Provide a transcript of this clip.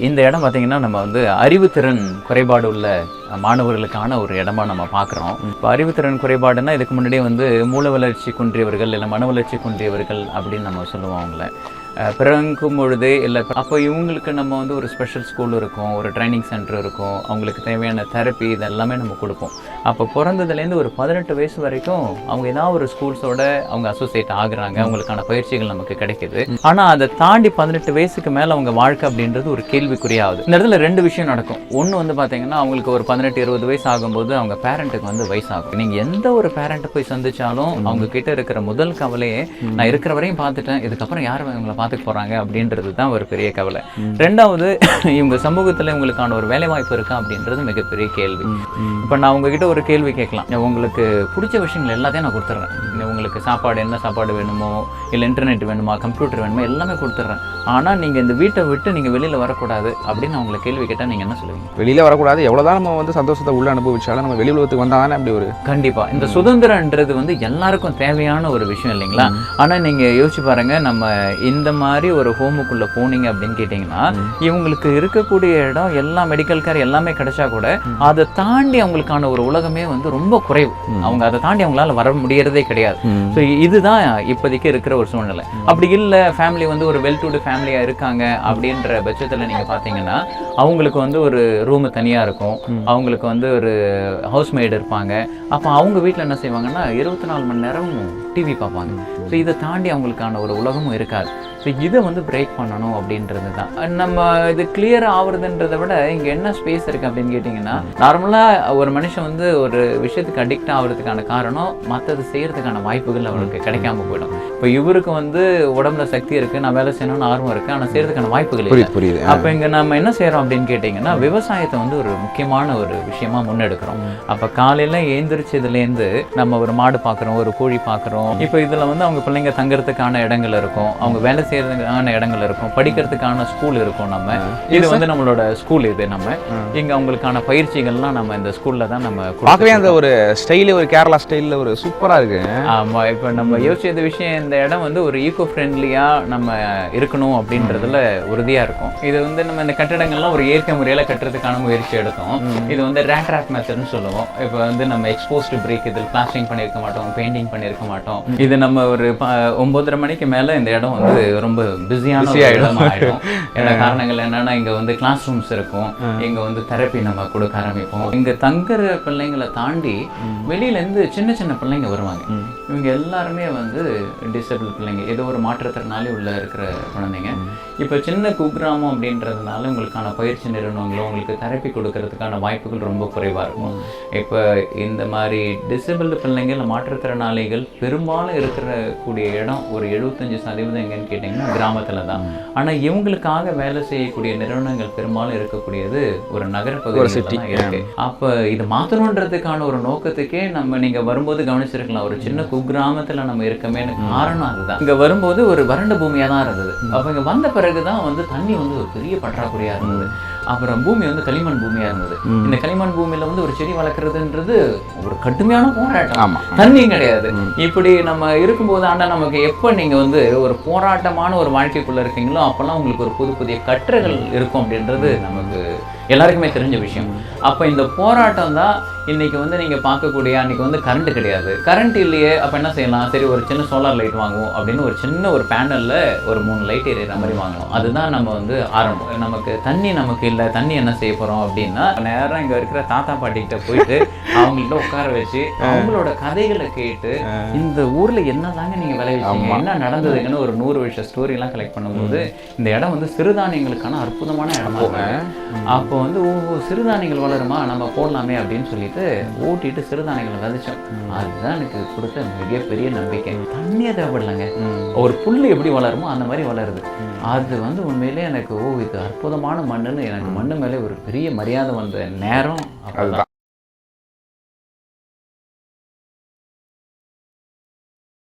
இந்த இடம் பார்த்தீங்கன்னா நம்ம வந்து அறிவுத்திறன் குறைபாடு உள்ள மாணவர்களுக்கான ஒரு இடமா நம்ம பார்க்குறோம். இப்போ அறிவுத்திறன் குறைபாடுன்னா இதுக்கு முன்னாடியே வந்து மூல வளர்ச்சி குன்றியவர்கள் இல்லை மன வளர்ச்சி குன்றியவர்கள் அப்படின்னு நம்ம சொல்லுவோம் அவங்கள. பிறக்கும் பொழுது இல்லை அப்போ இவங்களுக்கு நம்ம வந்து ஒரு ஸ்பெஷல் ஸ்கூல் இருக்கும், ஒரு ட்ரைனிங் சென்டர் இருக்கும், அவங்களுக்கு தேவையான தெரப்பி இதெல்லாமே நம்ம கொடுப்போம். அப்போ பிறந்ததுலேருந்து ஒரு 18 வயசு வரைக்கும் அவங்க ஏதாவது ஒரு ஸ்கூல்ஸோட அவங்க அசோசியேட் ஆகுறாங்க, அவங்களுக்கான பயிற்சிகள் நமக்கு கிடைக்குது. ஆனால் அதை தாண்டி 18 வயசுக்கு மேலே அவங்க வாழ்க்கை அப்படின்றது ஒரு கேள்விக்குறியாகுது. இந்த இடத்துல 2 விஷயம் நடக்கும். ஒன்று வந்து பார்த்தீங்கன்னா அவங்களுக்கு ஒரு 18-20 வயசு ஆகும்போது அவங்க பேரண்ட்டுக்கு வந்து வயசாகும். நீங்கள் எந்த ஒரு பேரண்ட்டை போய் சந்திச்சாலும் அவங்க கிட்ட இருக்கிற முதல் கவலையே நான் இருக்கிற வரையும் பார்த்துட்டேன், இதுக்கப்புறம் யாரும் இவங்களை பார்த்துக்க போகிறாங்க அப்படின்றது தான் ஒரு பெரிய கவலை. ரெண்டாவது, இவங்க சமூகத்தில் இவங்களுக்கான ஒரு வேலை வாய்ப்பு இருக்கா அப்படின்றது மிகப்பெரிய கேள்வி. இப்போ நான் உங்ககிட்ட ஒரு கேள்வி கேட்கலாம், உங்களுக்கு பிடிச்ச விஷயங்கள் எல்லாத்தையும் நான் கொடுத்துட்றேன், உங்களுக்கு சாப்பாடு என்ன சாப்பாடு வேணுமோ இல்லை இன்டர்நெட் வேணுமா கம்ப்யூட்டர் வேணுமோ எல்லாமே கொடுத்துட்றேன், ஆனால் நீங்கள் இந்த வீட்டை விட்டு நீங்கள் வெளியில் வரக்கூடாது அப்படின்னு அவங்களை கேள்வி கேட்டால் நீங்கள் என்ன சொல்லுவீங்க? வெளியில் வரக்கூடாது, எவ்வளோதான் நம்ம வந்து சந்தோஷத்தை உள்ள அனுபவிச்சாலும் நம்ம வெளி உலகத்துக்கு வந்தால் தானே அப்படி ஒரு கண்டிப்பாக இந்த சுதந்திரன்றது வந்து எல்லாருக்கும் தேவையான ஒரு விஷயம் இல்லைங்களா? ஆனால் நீங்கள் யோசிச்சு பாருங்கள், நம்ம இந்த மாதிரி ஒரு ஹோமுக்குள்ளே போனீங்க அப்படின்னு கேட்டிங்கன்னா இவங்களுக்கு இருக்கக்கூடிய இடம் எல்லா மெடிக்கல் கேர் எல்லாமே கிடைச்சா கூட அதை தாண்டி அவங்களுக்கான ஒரு உலகமே வந்து ரொம்ப குறைவு. அவங்க அதை தாண்டி அவங்களால வர முடியறதே கிடையாது. ஸோ இதுதான் இப்போதைக்கு இருக்கிற ஒரு சூழ்நிலை. அப்படி இல்லை ஃபேமிலி வந்து ஒரு வெல் டு டு ஃபேமிலியாக இருக்காங்க அப்படின்ற பட்சத்தில் நீங்கள் பார்த்தீங்கன்னா அவங்களுக்கு வந்து ஒரு ரூமு தனியாக இருக்கும், அவங்களுக்கு வந்து ஒரு ஹவுஸ்மெய்டு இருப்பாங்க. அப்போ அவங்க வீட்டில் என்ன செய்வாங்கன்னா 24 மணி நேரமும் டிவி பார்ப்பாங்க. ஸோ இதை தாண்டி அவங்களுக்கான ஒரு உலகமும் இருக்காது. ஸோ இதை வந்து பிரேக் பண்ணணும் அப்படின்றது தான் நம்ம இது கிளியர் ஆகுறதுன்றதை விட இங்கே என்ன ஸ்பேஸ் இருக்குது அப்படின்னு கேட்டிங்கன்னா, நார்மலாக ஒரு மனுஷன் வந்து ஒரு விஷயத்துக்கு அடிக்ட் ஆகிறதுக்கான காரணம் மற்றது செய்கிறதுக்கான வாய்ப்புகள் அவருக்கு கிடைக்காம போயிடும். இப்போ இவருக்கு வந்து உடம்புல சக்தி இருக்குது, நான் வேலை செய்யணும்னு ஆர்வம் இருக்குது, ஆனால் செய்கிறதுக்கான வாய்ப்புகள் இல்லை. புரியுது. அப்போ இங்கே நம்ம என்ன செய்கிறோம் அப்படின்னு கேட்டிங்கன்னா விவசாயத்தை வந்து ஒரு முக்கியமான ஒரு விஷயமா முன்னெடுக்கிறோம். அப்போ காலையில் எழுந்திரிச்சதுலேருந்து நம்ம ஒரு மாடு பார்க்குறோம், ஒரு கோழி பார்க்குறோம். இப்போ இதில் வந்து அவங்க பிள்ளைங்க தங்குறதுக்கான இடங்கள் இருக்கும், அவங்க வேலை செய்யறதுக்கான இடங்கள் இருக்கும், படிக்கிறதுக்கான ஸ்கூல் இருக்கும். நம்ம இது வந்து நம்மளோட ஸ்கூல். இது நம்ம இங்க அவங்களுக்கான பயிற்சிகள்லாம் நம்ம இந்த ஸ்கூல்ல தான் நம்ம பார்க்கவே அந்த ஒரு ஸ்டைல், ஒரு கேரளா ஸ்டைலில் ஒரு சூப்பராக இருக்கு. ஆமா, இப்போ நம்ம யோசிச்ச விஷயம், இந்த இடம் வந்து ஒரு ஈகோ ஃப்ரெண்ட்லியா நம்ம இருக்கணும் அப்படின்றதுல உறுதியா இருக்கும். இது வந்து நம்ம இந்த கட்டிடங்கள்லாம் ஒரு இயற்கை முறையில கட்டுறதுக்கான முயற்சி எடுத்தோம். இது வந்து ரேட் ட்ராப் மெத்தட்னு சொல்லுவோம். இப்போ வந்து நம்ம எக்ஸ்போஸ்டு பிரேக், இதில் பிளாஸ்டிங் பண்ணியிருக்க மாட்டோம், பெயிண்டிங் பண்ணியிருக்க மாட்டோம். இது நம்ம ஒரு 9:30 மணிக்கு மேலே இந்த இடம் வந்து ரொம்ப பிஸியான இடம் ஆகிடும். என்ன காரணங்கள் என்னன்னா இங்க வந்து கிளாஸ் ரூம்ஸ் இருக்கும், இங்க வந்து தெரப்பி நம்ம கொடுக்க ஆரம்பிப்போம். இங்க தங்குற பிள்ளைங்களை தாண்டி வெளியில இருந்து சின்ன சின்ன பிள்ளைங்க வருவாங்க. இவங்க எல்லாருமே வந்து டிசபிள் பிள்ளைங்க, ஏதோ ஒரு மாற்றுத்திறனாளி உள்ள இருக்கிற குழந்தைங்க. இப்போ சின்ன குக்கிராமம் அப்படின்றதுனால உங்களுக்கான பயிற்சி நிறுவனங்களும் உங்களுக்கு தெரப்பி கொடுக்கறதுக்கான வாய்ப்புகள் ரொம்ப குறைவா இருக்கும். இப்போ இந்த மாதிரி டிசபிள்டு பிள்ளைங்கள் மாற்றுத்திறனாளிகள் பெரும்பாலும் இருக்கிற கூடிய இடம் ஒரு 75% எங்கன்னு கேட்டிங்கன்னா கிராமத்தில் தான். ஆனால் இவங்களுக்காக வேலை செய்யக்கூடிய நிறுவனங்கள் பெரும்பாலும் இருக்கக்கூடியது ஒரு நகரப்பகுதியில் தான் இருக்கு. அப்போ இது மாற்றணுன்றதுக்கான ஒரு நோக்கத்துக்கே நம்ம நீங்கள் வரும்போது கவனிச்சிருக்கலாம், ஒரு சின்ன குக்கிராமத்தில் நம்ம இருக்கமே காரணம் அதுதான். இங்கே வரும்போது ஒரு வறண்ட பூமியாக தான் இருந்தது. அப்போ இங்கே வந்த பிறகுதான் வந்து தண்ணி வந்து ஒரு பெரிய பற்றாக்குறையாக இருந்தது. அப்புறம் பூமி வந்து களிமண் பூமியாக இருந்தது. இந்த களிமண் பூமியில் வந்து ஒரு செடி வளர்க்குறதுன்றது ஒரு கடுமையான போராட்டம், தண்ணி கிடையாது. இப்படி நம்ம இருக்கும்போது ஆனால் நமக்கு எப்போ நீங்கள் வந்து ஒரு போராட்டமான ஒரு வாழ்க்கைக்குள்ளே இருக்கீங்களோ அப்போல்லாம் உங்களுக்கு ஒரு புது புதிய கற்றுகள் இருக்கும் அப்படின்றது நமக்கு எல்லாருக்குமே தெரிஞ்ச விஷயம். அப்போ இந்த போராட்டம் தான் இன்னைக்கு வந்து நீங்கள் பார்க்கக்கூடிய, அன்றைக்கி வந்து கரண்ட் கிடையாது, கரண்ட் இல்லையே, அப்போ என்ன செய்யலாம், சரி ஒரு சின்ன சோலார் லைட் வாங்குவோம் அப்படின்னு ஒரு சின்ன ஒரு பேனலில் ஒரு 3 லைட் எரியிற மாதிரி வாங்கணும். அதுதான் நம்ம வந்து ஆரம்பம். நமக்கு தண்ணி நமக்கு இல்லை, தண்ணி என்ன செய்ய போகிறோம் அப்படின்னா நேரம் இங்கே இருக்கிற தாத்தா பாட்டிகிட்ட போயிட்டு அவங்கள்ட்ட உட்கார வச்சு அவங்களோட கதைகளை கேட்டு இந்த ஊரில் என்ன தாங்க நீங்கள் விளைவிச்சீங்க, என்ன நடந்ததுக்குன்னு ஒரு 100 வருஷ ஸ்டோரிலாம் கலெக்ட் பண்ணும்போது இந்த இடம் வந்து சிறுதானியங்களுக்கான அற்புதமான இடமா இருக்கு. அப்போ வந்து சிறுதானியங்கள் வளருமா, நம்ம போடலாமே அப்படின்னு சொல்லிட்டு ஊட்டிட்டு சிறுதானியங்களை விதைச்சோம். அதுதான் எனக்கு கொடுத்த மிகப்பெரிய நம்பிக்கை. தண்ணியே தேவைப்படலைங்க, ஒரு புல் எப்படி வளருமோ அந்த மாதிரி வளருது. அது வந்து உண்மையிலே எனக்கு இது அற்புதமான மண்ணுன்னு எனக்கு மண்ணு மேலே ஒரு பெரிய மரியாதை வந்த நேரம் அப்போதான்.